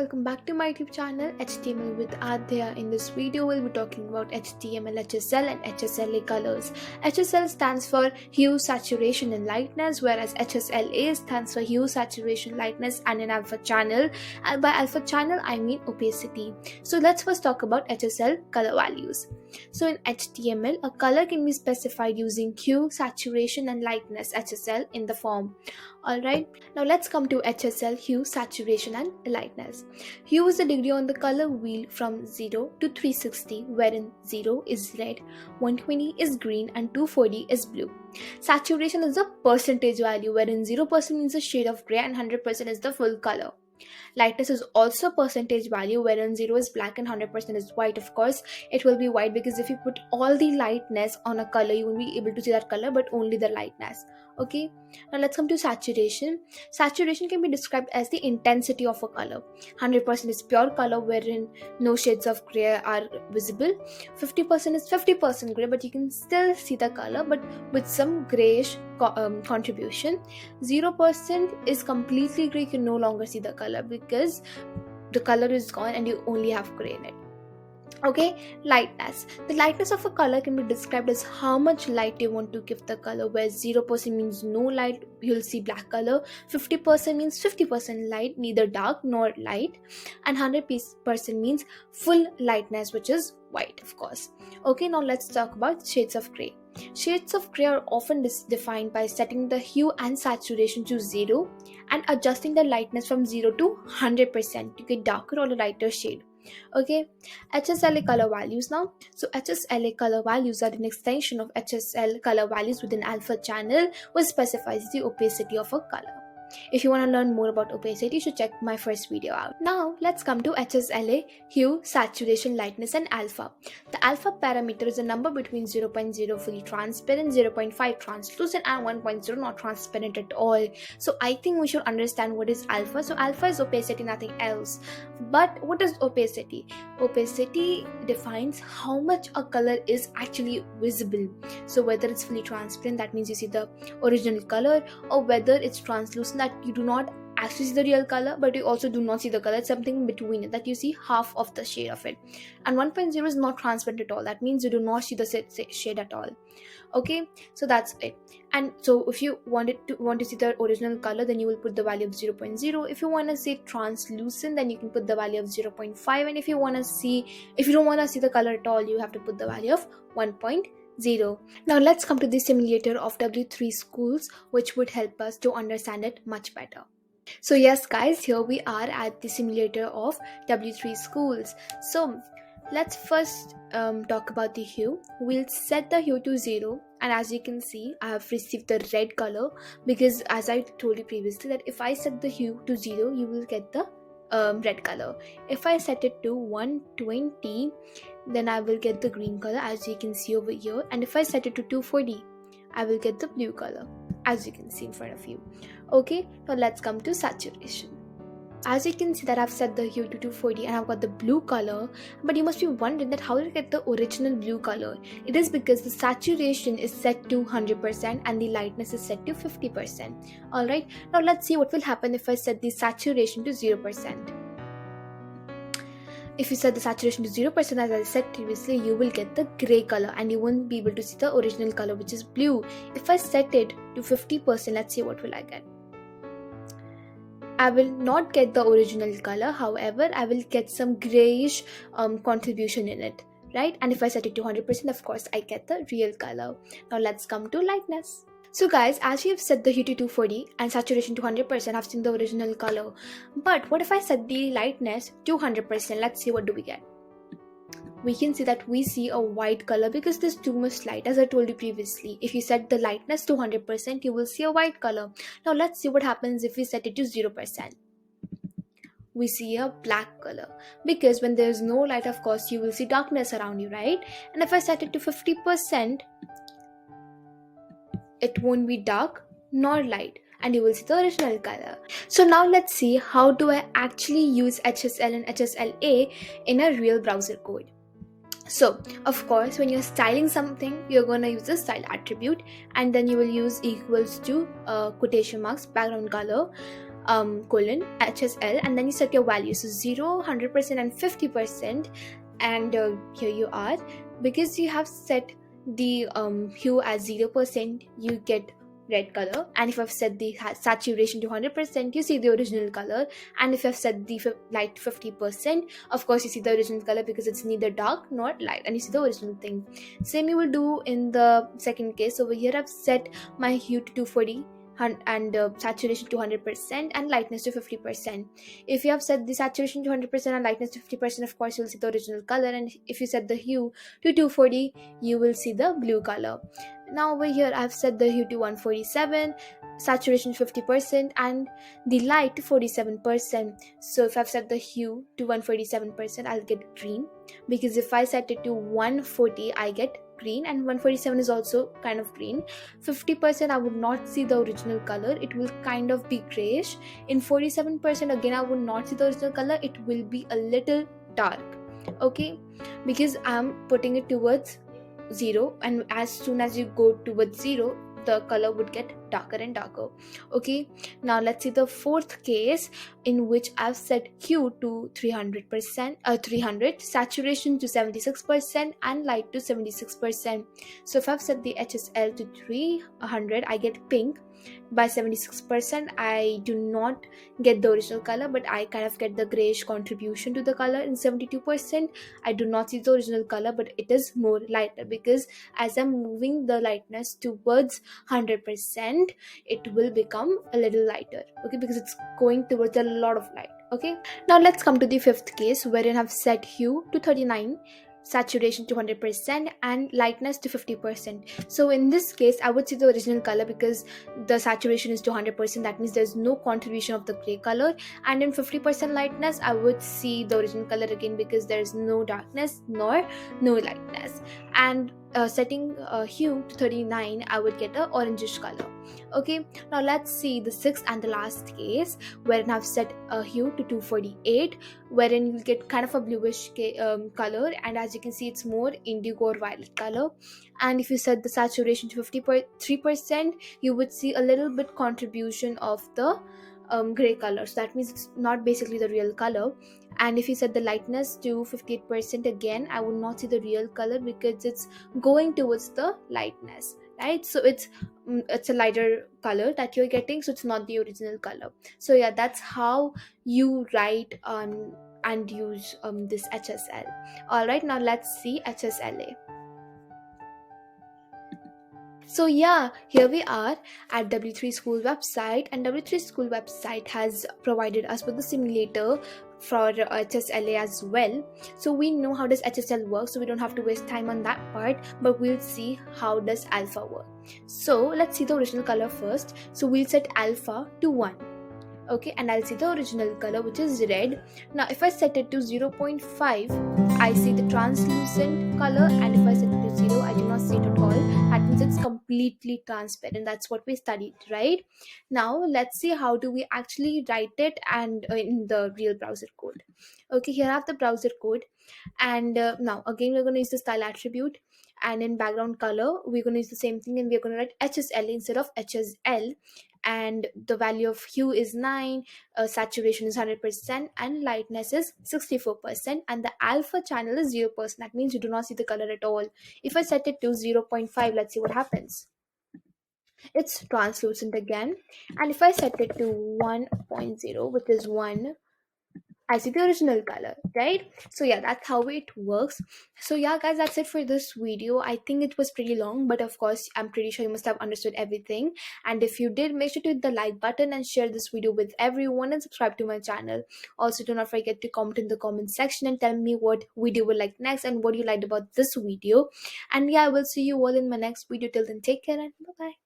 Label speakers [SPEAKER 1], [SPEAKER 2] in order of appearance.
[SPEAKER 1] welcome back to my YouTube channel HTML with Adhya. In this video, we'll be talking about HTML, HSL and HSLA colors. HSL stands for hue, saturation and lightness, whereas HSLA stands for hue, saturation, lightness and an alpha channel. And by alpha channel, I mean opacity. So let's first talk about HSL color values. So in HTML, a color can be specified using hue, saturation and lightness HSL in the form. Alright, now let's come to HSL, hue, saturation and lightness. Hue is the degree on the color wheel from 0 to 360, wherein 0 is red, 120 is green and 240 is blue. Saturation is the percentage value, wherein 0% means a shade of grey and 100% is the full color. Lightness is also percentage value, wherein 0 is black and 100% is white. Of course, it will be white because if you put all the lightness on a color, you won't be able to see that color, but only the lightness. Okay, now let's come to saturation. Saturation can be described as the intensity of a color. 100% is pure color, wherein no shades of gray are visible. 50% is 50% gray, but you can still see the color, but with some grayish contribution. 0% is completely gray, you can no longer see the color because the color is gone and you only have gray in it. Okay, lightness. The lightness of a color can be described as how much light you want to give the color, where 0% means no light, you'll see black color. 50% means 50% light, neither dark nor light, and 100% means full lightness, which is white, of course. Okay, now let's talk about shades of gray. Shades of gray are often defined by setting the hue and saturation to 0 and adjusting the lightness from 0 to 100% to get darker or a lighter shade. Okay, HSLA color values now. So HSLA color values are an extension of HSL color values within alpha channel, which specifies the opacity of a color. If you want to learn more about opacity, you should check my first video out. Now let's come to HSLA, hue, saturation, lightness and alpha. The alpha parameter is a number between 0.0 fully transparent, 0.5 translucent and 1.0 not transparent at all. So I think we should understand what is alpha. So alpha is opacity, nothing else. But what is opacity? Opacity defines how much a color is actually visible. So whether it's fully transparent, that means you see the original color, or whether it's translucent, that you do not actually see the real color but you also do not see the color. It's something in between it, that you see half of the shade of it. And 1.0 is not transparent at all, that means you do not see the shade at all. Okay, so that's it. And so if you want to see the original color, then you will put the value of 0.0. If you want to see translucent, then you can put the value of 0.5, and if you don't want to see the color at all, you have to put the value of 1.0. Now let's come to the simulator of W3 schools, which would help us to understand it much better. So yes guys, here we are at the simulator of W3 schools. So let's first talk about the hue. We'll set the hue to 0, and as you can see, I have received the red color because, as I told you previously, that if I set the hue to 0, you will get the red color. If I set it to 120, then I will get the green color, as you can see over here. And if I set it to 240, I will get the blue color, as you can see in front of you. Okay, now let's come to saturation. As you can see that I've set the hue to 240 and I've got the blue color, but you must be wondering that how did I get the original blue color? It is because the saturation is set to 100% and the lightness is set to 50%. Alright, now let's see what will happen if I set the saturation to 0%. If you set the saturation to 0%, as I said previously, you will get the grey color and you won't be able to see the original color, which is blue. If I set it to 50%, let's see what will I get. I will not get the original color, however, I will get some grayish contribution in it, right? And if I set it to 100%, of course, I get the real color. Now let's come to lightness. So guys, as we have set the hue to 240 and saturation to 100%, I've seen the original color. But what if I set the lightness to 100%? Let's see what do we get. We can see that we see a white color because there's too much light, as I told you previously. If you set the lightness to 100%, you will see a white color. Now let's see what happens if we set it to 0%. We see a black color because when there's no light, of course, you will see darkness around you, right? And if I set it to 50%, it won't be dark nor light, and you will see the original color. So now let's see how do I actually use HSL and HSLA in a real browser code. So of course, when you're styling something, you're going to use the style attribute, and then you will use equals to quotation marks background color, colon HSL, and then you set your values, so 0, 100% and 50%. And here you are. Because you have set the hue as 0%, you get red color, and if I've set the saturation to 100%, you see the original color. And if I've set the light 50%, of course you see the original color, because it's neither dark nor light, and you see the original thing. Same you will do in the second case. Over here I've set my hue to 240 and saturation to 100% and lightness to 50%. If you have set the saturation to 100% and lightness to 50%, of course you'll see the original color, and if you set the hue to 240, you will see the blue color. Now over here I've set the hue to 147, saturation 50%, and the light to 47%. So if I've set the hue to 147%, I'll get green, because if I set it to 140, I get green, and 147 is also kind of green. 50% I would not see the original color, it will kind of be grayish. In 47% again I would not see the original color, it will be a little dark. Okay, because I'm putting it towards 0, and as soon as you go towards 0, the color would get darker and darker. Okay, now let's see the fourth case, in which I've set hue to 300%, saturation to 76%, and light to 76%. So if I've set the HSL to 300, I get pink. By 76%, I do not get the original color, but I kind of get the grayish contribution to the color. In 72%, I do not see the original color, but it is more lighter, because as I'm moving the lightness towards 100%, it will become a little lighter. Okay, because it's going towards a lot of light. Okay, now let's come to the fifth case, wherein I've set hue to 39, saturation to 100%, and lightness to 50%. So in this case I would see the original color, because the saturation is to 100%, that means there's no contribution of the gray color. And in 50% lightness I would see the original color again, because there's no darkness nor no lightness. And setting hue to 39, I would get a orangish color. Okay, now let's see the sixth and the last case, wherein I've set a hue to 248, wherein you'll get kind of a bluish color, and as you can see it's more indigo or violet color. And if you set the saturation to 53%, you would see a little bit contribution of the gray color, so that means it's not basically the real color. And if you set the lightness to 58%, again I would not see the real color, because it's going towards the lightness, right? So it's a lighter color that you're getting, so it's not the original color. So yeah, that's how you write and use this HSL. All right, now let's see HSLA. So yeah, here we are at W3 School website, and W3 School website has provided us with the simulator for HSLA as well. So we know how does HSL work, so we don't have to waste time on that part, but we'll see how does alpha work. So let's see the original color first. So we'll set alpha to 1. Okay, and I'll see the original color, which is red. Now if I set it to 0.5, I see the translucent color, and if I set it to 0, I do not see it at all. That means it's completely transparent. That's what we studied, right? Now let's see how do we actually write it and in the real browser code. Okay, here I have the browser code, and now again we're going to use the style attribute, and in background color we're going to use the same thing, and we're going to write HSL instead of HSL. And the value of hue is 9, saturation is 100%, and lightness is 64%, and the alpha channel is 0%. That means you do not see the color at all. If I set it to 0.5, let's see what happens. It's translucent again. And if I set it to 1.0, which is 1, I see the original color, right? So yeah, that's how it works. So yeah guys, that's it for this video. I think it was pretty long, but of course I'm pretty sure you must have understood everything. And if you did, make sure to hit the like button and share this video with everyone, and subscribe to my channel. Also, do not forget to comment in the comment section and tell me what video you would like next and what you liked about this video. And yeah, I will see you all in my next video. Till then, take care and bye bye.